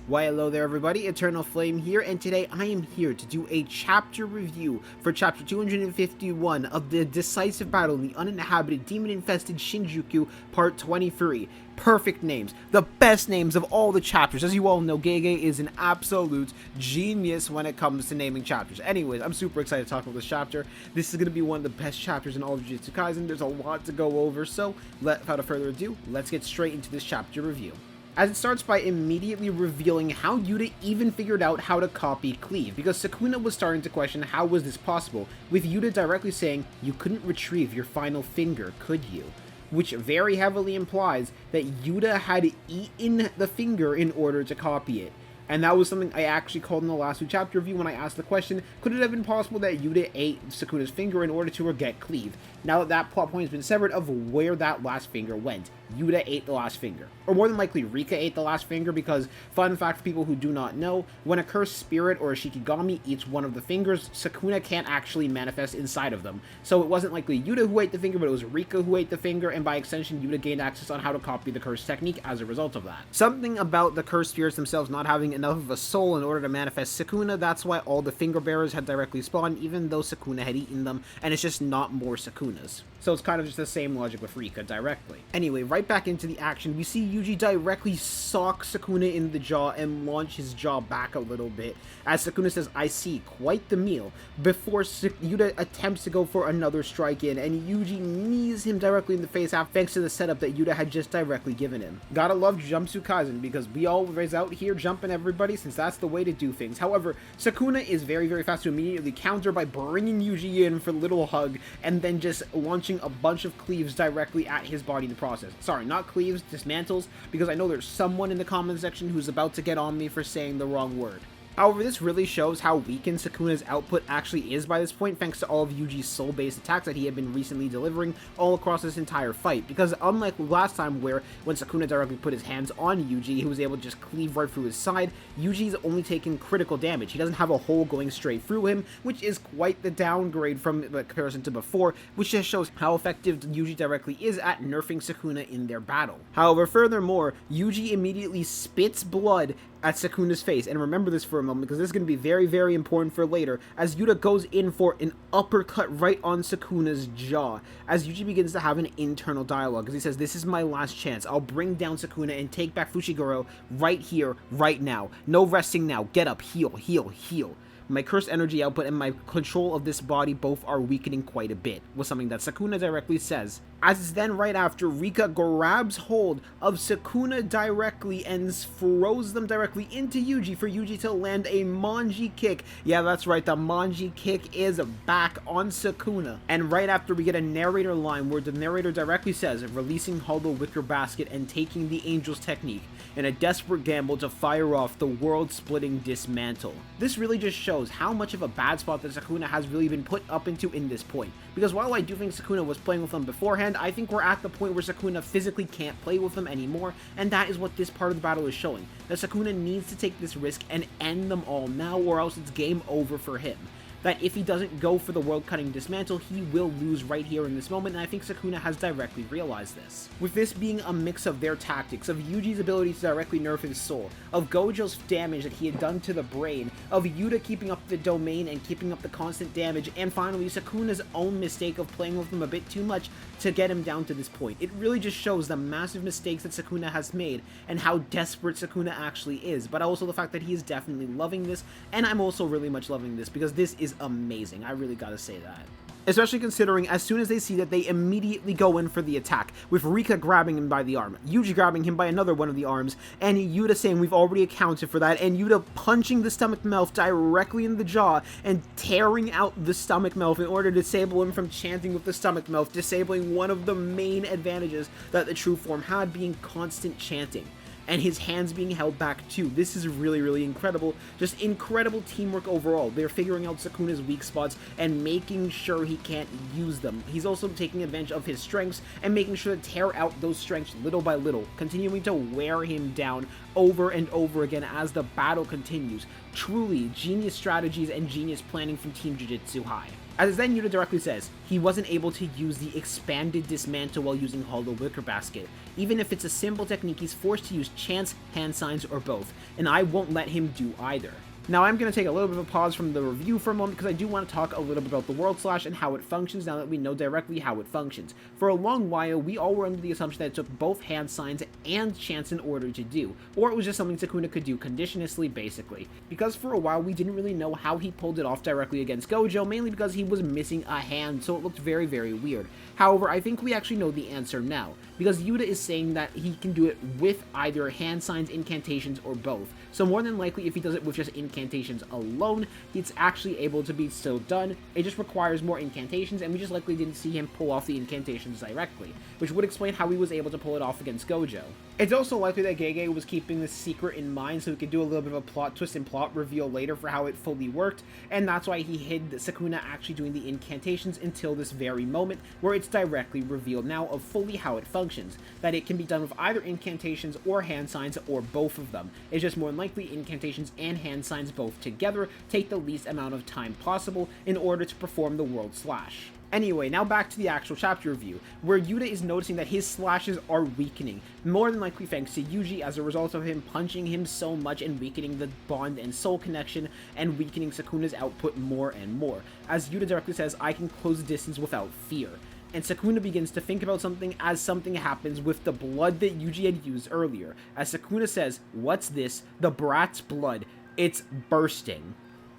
Why hello there everybody, Eternal Flame here, and today I am here to do a chapter review for chapter 251 of the decisive battle in the uninhabited demon-infested Shinjuku part 23. Perfect names, the best names of all the chapters. As you all know, Gege is an absolute genius when it comes to naming chapters. Anyways, I'm super excited to talk about this chapter. This is going to be one of the best chapters in all of Jujutsu Kaisen. There's a lot to go over, so without further ado, let's get straight into this chapter review. As it starts by immediately revealing how Yuta even figured out how to copy Cleave, because Sukuna was starting to question how was this possible, with Yuta directly saying, "You couldn't retrieve your final finger, could you?" Which very heavily implies that Yuta had eaten the finger in order to copy it. And that was something I actually called in the last chapter review when I asked the question, could it have been possible that Yuta ate Sukuna's finger in order to get Cleave? Now that that plot point has been severed of where that last finger went, Yuta ate the last finger. Or more than likely, Rika ate the last finger because, fun fact for people who do not know, when a cursed spirit or a Shikigami eats one of the fingers, Sukuna can't actually manifest inside of them. So it wasn't likely Yuta who ate the finger, but it was Rika who ate the finger, and by extension, Yuta gained access on how to copy the cursed technique as a result of that. Something about the cursed spirits themselves not having enough of a soul in order to manifest Sukuna, that's why all the finger bearers had directly spawned, even though Sukuna had eaten them, and it's just not more Sukunas. So it's kind of just the same logic with Rika directly. Anyway, right back into the action, we see Yuji directly sock Sukuna in the jaw and launch his jaw back a little bit, as Sukuna says, "I see, quite the meal," before Yuta attempts to go for another strike in, and Yuji knees him directly in the face thanks to the setup that Yuta had just directly given him. Gotta love Jujutsu Kaisen, because we always out here jumping everybody, since that's the way to do things. However, Sukuna is very, very fast to immediately counter by bringing Yuji in for a little hug, and then just launching a bunch of cleaves directly at his body in the process. Sorry, not cleaves, dismantles, because I know there's someone in the comment section who's about to get on me for saying the wrong word. However, this really shows how weakened Sukuna's output actually is by this point, thanks to all of Yuji's soul-based attacks that he had been recently delivering all across this entire fight. Because unlike last time where when Sukuna directly put his hands on Yuji, he was able to just cleave right through his side, Yuji's only taking critical damage. He doesn't have a hole going straight through him, which is quite the downgrade from the comparison to before, which just shows how effective Yuji directly is at nerfing Sukuna in their battle. However, furthermore, Yuji immediately spits blood at Sukuna's face, and remember this for a moment because this is going to be very, very important for later, as Yuta goes in for an uppercut right on Sukuna's jaw, as Yuji begins to have an internal dialogue, as he says, "This is my last chance, I'll bring down Sukuna and take back Fushiguro right here, right now, no resting now, get up, heal, heal, heal. My cursed energy output and my control of this body both are weakening quite a bit," was something that Sukuna directly says. As it's then right after, Rika grabs hold of Sukuna directly and throws them directly into Yuji for Yuji to land a Manji kick. Yeah, that's right, the Manji kick is back on Sukuna. And right after, we get a narrator line where the narrator directly says, "Releasing Hollow Wicker Basket and taking the Angel's technique in a desperate gamble to fire off the world-splitting dismantle." This really just shows how much of a bad spot that Sukuna has really been put up into in this point. Because while I do think Sukuna was playing with them beforehand, I think we're at the point where Sukuna physically can't play with them anymore, and that is what this part of the battle is showing. That Sukuna needs to take this risk and end them all now, or else it's game over for him. That if he doesn't go for the world-cutting dismantle, he will lose right here in this moment, and I think Sukuna has directly realized this. With this being a mix of their tactics, of Yuji's ability to directly nerf his soul, of Gojo's damage that he had done to the brain, of Yuta keeping up the domain and keeping up the constant damage, and finally Sukuna's own mistake of playing with him a bit too much to get him down to this point. It really just shows the massive mistakes that Sukuna has made and how desperate Sukuna actually is, but also the fact that he is definitely loving this, and I'm also really much loving this because this is amazing. I really gotta say that. Especially considering as soon as they see that, they immediately go in for the attack, with Rika grabbing him by the arm, Yuji grabbing him by another one of the arms, and Yuta saying we've already accounted for that, and Yuta punching the stomach mouth directly in the jaw and tearing out the stomach mouth in order to disable him from chanting with the stomach mouth, disabling one of the main advantages that the true form had, being constant chanting. And his hands being held back too. This is really, really incredible. Just incredible teamwork overall. They're figuring out Sukuna's weak spots and making sure he can't use them. He's also taking advantage of his strengths and making sure to tear out those strengths little by little, continuing to wear him down over and over again as the battle continues. Truly, genius strategies and genius planning from Team Jujutsu High. As then Yuta directly says, he wasn't able to use the expanded dismantle while using Hollow Wicker Basket. Even if it's a simple technique, he's forced to use chance, hand signs, or both, and I won't let him do either. Now I'm going to take a little bit of a pause from the review for a moment because I do want to talk a little bit about the World Slash and how it functions now that we know directly how it functions. For a long while, we all were under the assumption that it took both hand signs and chance in order to do, or it was just something Sukuna could do conditionlessly, basically. Because for a while, we didn't really know how he pulled it off directly against Gojo, mainly because he was missing a hand, so it looked very, very weird. However, I think we actually know the answer now, because Yuta is saying that he can do it with either hand signs, incantations, or both. So more than likely, if he does it with just incantations alone, it's actually able to be still done. It just requires more incantations, and we just likely didn't see him pull off the incantations directly, which would explain how he was able to pull it off against Gojo. It's also likely that Gege was keeping this secret in mind so he could do a little bit of a plot twist and plot reveal later for how it fully worked, and that's why he hid Sukuna actually doing the incantations until this very moment, where it's directly revealed now of fully how it functions, that it can be done with either incantations or hand signs, or both of them. It's just more likely incantations and hand signs both together take the least amount of time possible in order to perform the World Slash. Anyway, now back to the actual chapter review, where Yuta is noticing that his slashes are weakening, more than likely thanks to Yuji as a result of him punching him so much and weakening the bond and soul connection, and weakening Sukuna's output more and more. As Yuta directly says, I can close the distance without fear. And Sukuna begins to think about something as something happens with the blood that Yuji had used earlier. As Sukuna says, "What's this? The brat's blood. It's bursting."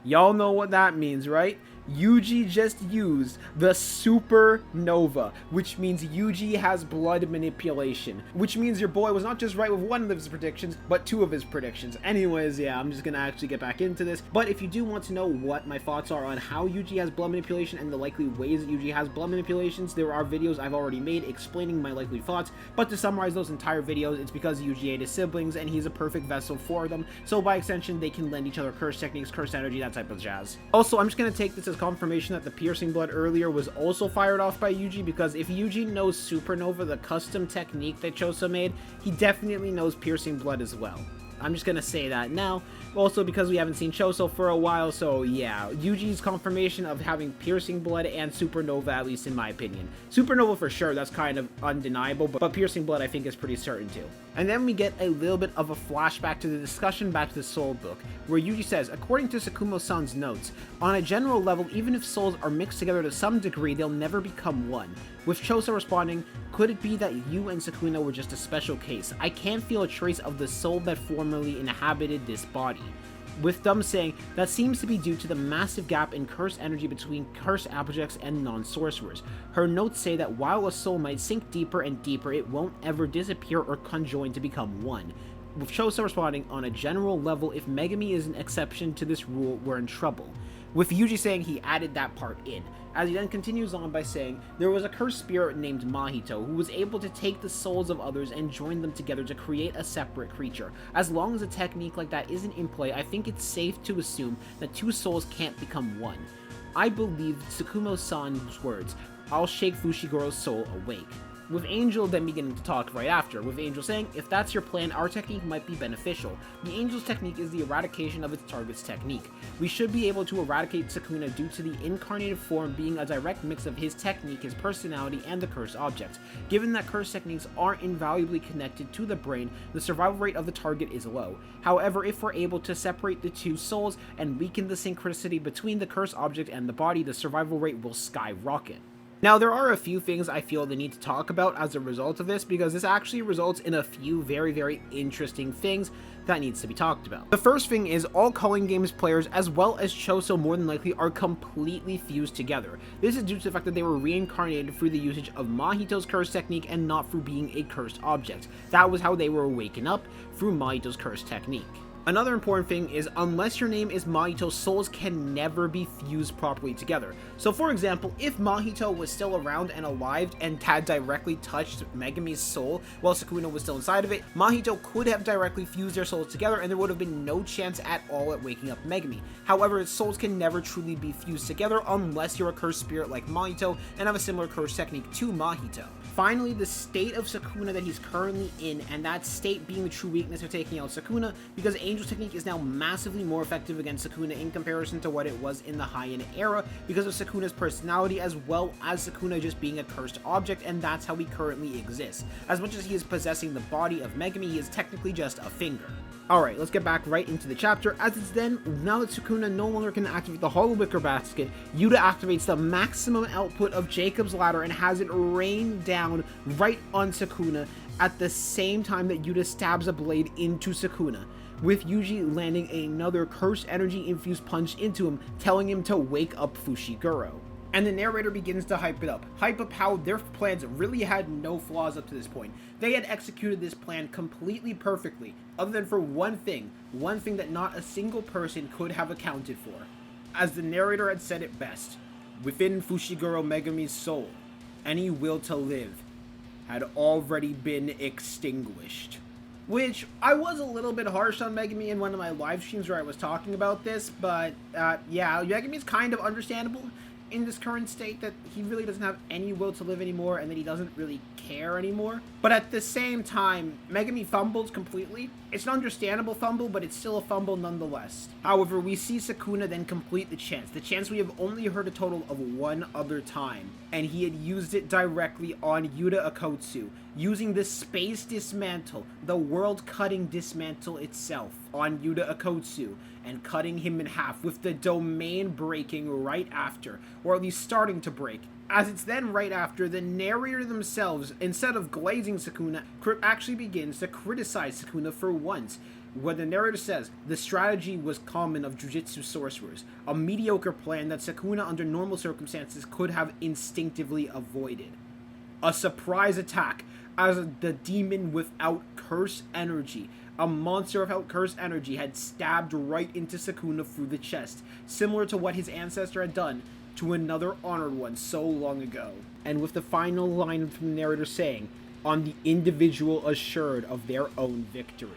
Y'all know what that means, right? Yuji just used the supernova, which means Yuji has blood manipulation, which means your boy was not just right with one of his predictions, but two of his predictions. Anyways, yeah, I'm just gonna actually get back into this, but if you do want to know what my thoughts are on how Yuji has blood manipulation and the likely ways that Yuji has blood manipulations, there are videos I've already made explaining my likely thoughts, but to summarize those entire videos, it's because Yuji ate his siblings and he's a perfect vessel for them, so by extension, they can lend each other curse techniques, curse energy, that type of jazz. Also, I'm just gonna take this as confirmation that the piercing blood earlier was also fired off by Yuji, because if Yuji knows Supernova, the custom technique that Choso made, he definitely knows piercing blood as well. I'm just gonna say that now. Also, because we haven't seen Choso for a while, so yeah, Yuji's confirmation of having piercing blood and supernova, at least in my opinion. Supernova for sure, that's kind of undeniable, but piercing blood I think is pretty certain too. And then we get a little bit of a flashback to the discussion back to the Soul Book, where Yuji says, according to Tsukumo-san's notes, on a general level, even if souls are mixed together to some degree, they'll never become one. With Choso responding, could it be that you and Sukuna were just a special case? I can't feel a trace of the soul that formerly inhabited this body. With Dumb saying, that seems to be due to the massive gap in cursed energy between cursed objects and non-sorcerers. Her notes say that while a soul might sink deeper and deeper, it won't ever disappear or conjoin to become one. With Choso responding, on a general level, if Megami is an exception to this rule, we're in trouble. With Yuji saying he added that part in, as he then continues on by saying, there was a cursed spirit named Mahito who was able to take the souls of others and join them together to create a separate creature. As long as a technique like that isn't in play, I think it's safe to assume that two souls can't become one. I believe Tsukumo-san's words, I'll shake Fushigoro's soul awake. With Angel then beginning to talk right after, with Angel saying, if that's your plan, our technique might be beneficial. The Angel's technique is the eradication of its target's technique. We should be able to eradicate Sukuna due to the incarnated form being a direct mix of his technique, his personality, and the cursed object. Given that cursed techniques aren't invaluably connected to the brain, the survival rate of the target is low. However, if we're able to separate the two souls and weaken the synchronicity between the cursed object and the body, the survival rate will skyrocket. Now, there are a few things I feel the need to talk about as a result of this, because this actually results in a few very, very interesting things that needs to be talked about. The first thing is all Culling Games players, as well as Choso more than likely, are completely fused together. This is due to the fact that they were reincarnated through the usage of Mahito's curse technique and not through being a cursed object. That was how they were waken up, through Mahito's curse technique. Another important thing is, unless your name is Mahito, souls can never be fused properly together. So for example, if Mahito was still around and alive and had directly touched Megami's soul while Sukuna was still inside of it, Mahito could have directly fused their souls together and there would have been no chance at all at waking up Megami. However, its souls can never truly be fused together unless you're a cursed spirit like Mahito and have a similar curse technique to Mahito. Finally, the state of Sukuna that he's currently in, and that state being the true weakness of taking out Sukuna, because Angel's technique is now massively more effective against Sukuna in comparison to what it was in the Heian era because of Sukuna's personality as well as Sukuna just being a cursed object, and that's how he currently exists. As much as he is possessing the body of Megumi, he is technically just a finger. Alright, let's get back right into the chapter, as it's then, now that Sukuna no longer can activate the Hollow Wicker Basket, Yuta activates the maximum output of Jacob's Ladder and has it rain down right on Sukuna at the same time that Yuta stabs a blade into Sukuna, with Yuji landing another cursed energy-infused punch into him, telling him to wake up Fushiguro. And the narrator begins to hype up how their plans really had no flaws up to this point. They had executed this plan completely perfectly, other than for one thing that not a single person could have accounted for. As the narrator had said it best, within Fushiguro Megumi's soul, any will to live had already been extinguished. Which, I was a little bit harsh on Megumi in one of my live streams where I was talking about this, but yeah, Megumi's kind of understandable in this current state that he really doesn't have any will to live anymore and that he doesn't really care anymore. But at the same time, Megumi fumbles completely. It's an understandable fumble, but it's still a fumble nonetheless. However, we see Sukuna then complete the chance we have only heard a total of one other time, and he had used it directly on Yuta Okkotsu, using the space dismantle, the world-cutting dismantle itself, on Yuta Okkotsu, and cutting him in half, with the domain breaking right after, or at least starting to break. As it's then right after, the narrator themselves, instead of glazing Sukuna, actually begins to criticize Sukuna for once, where the narrator says, the strategy was common of Jujutsu sorcerers, a mediocre plan that Sukuna under normal circumstances could have instinctively avoided. A surprise attack, as the demon without curse energy, a monster without curse energy, had stabbed right into Sukuna through the chest, similar to what his ancestor had done to another honored one so long ago. And with the final line from the narrator saying, on the individual assured of their own victory.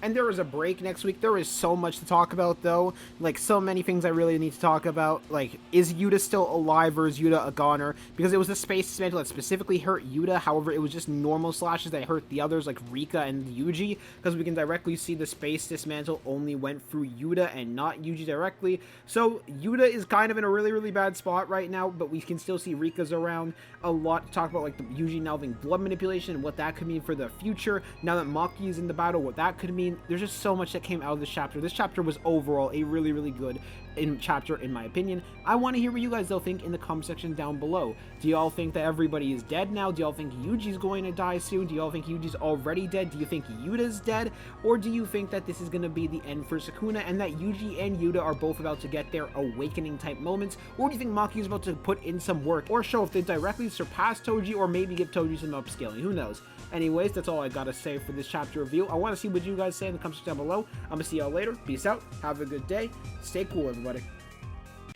And there is a break next week. There is so much to talk about, though. Like, so many things I really need to talk about. Like, is Yuta still alive, or is Yuta a goner? Because it was the space dismantle that specifically hurt Yuta. However, it was just normal slashes that hurt the others, like Rika and Yuji. Because we can directly see the space dismantle only went through Yuta and not Yuji directly. So, Yuta is kind of in a really, really bad spot right now. But we can still see Rika's around. A lot to talk about, like the Yuji now having blood manipulation and what that could mean for the future. Now that Maki is in the battle, what that could mean. There's just so much that came out of this chapter. This chapter was overall a really, really good chapter, in my opinion. I want to hear what you guys, though, think in the comment section down below. Do y'all think that everybody is dead now? Do y'all think Yuji's going to die soon? Do y'all think Yuji's already dead? Do you think Yuta's dead? Or do you think that this is going to be the end for Sukuna and that Yuji and Yuta are both about to get their awakening type moments? Or do you think Maki is about to put in some work or show if they directly surpass Toji, or maybe give Toji some upscaling? Who knows? Anyways, that's all I gotta say for this chapter review. I want to see what you guys say in the comments down below. I'm gonna see y'all later. Peace out. Have a good day. Stay cool, everybody.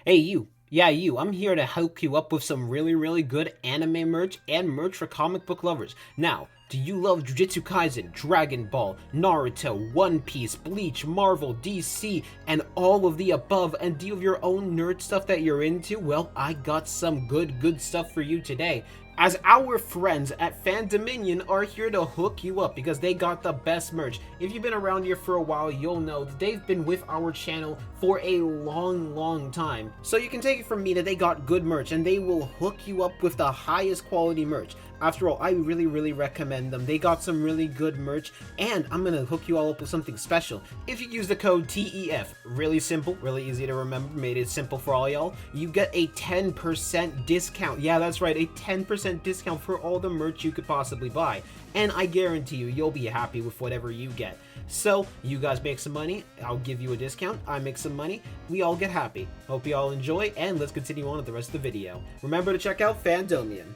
Hey, you. Yeah, you. I'm here to hook you up with some really, really good anime merch and merch for comic book lovers. Now, do you love Jujutsu Kaisen, Dragon Ball, Naruto, One Piece, Bleach, Marvel, DC, and all of the above? And do you have your own nerd stuff that you're into? Well, I got some good stuff for you today, as our friends at Fandominion are here to hook you up because they got the best merch. If you've been around here for a while, you'll know that they've been with our channel for a long time. So you can take it from me that they got good merch and they will hook you up with the highest quality merch. After all, I really recommend them. They got some really good merch, and I'm gonna hook you all up with something special. If you use the code TEF, really simple, really easy to remember, made it simple for all y'all, you get a 10% discount. Yeah, that's right, a 10% discount for all the merch you could possibly buy. And I guarantee you, you'll be happy with whatever you get. So, you guys make some money, I'll give you a discount, I make some money, we all get happy. Hope you all enjoy, and let's continue on with the rest of the video. Remember to check out Fandomian.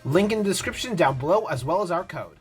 Link in the description down below, as well as our code.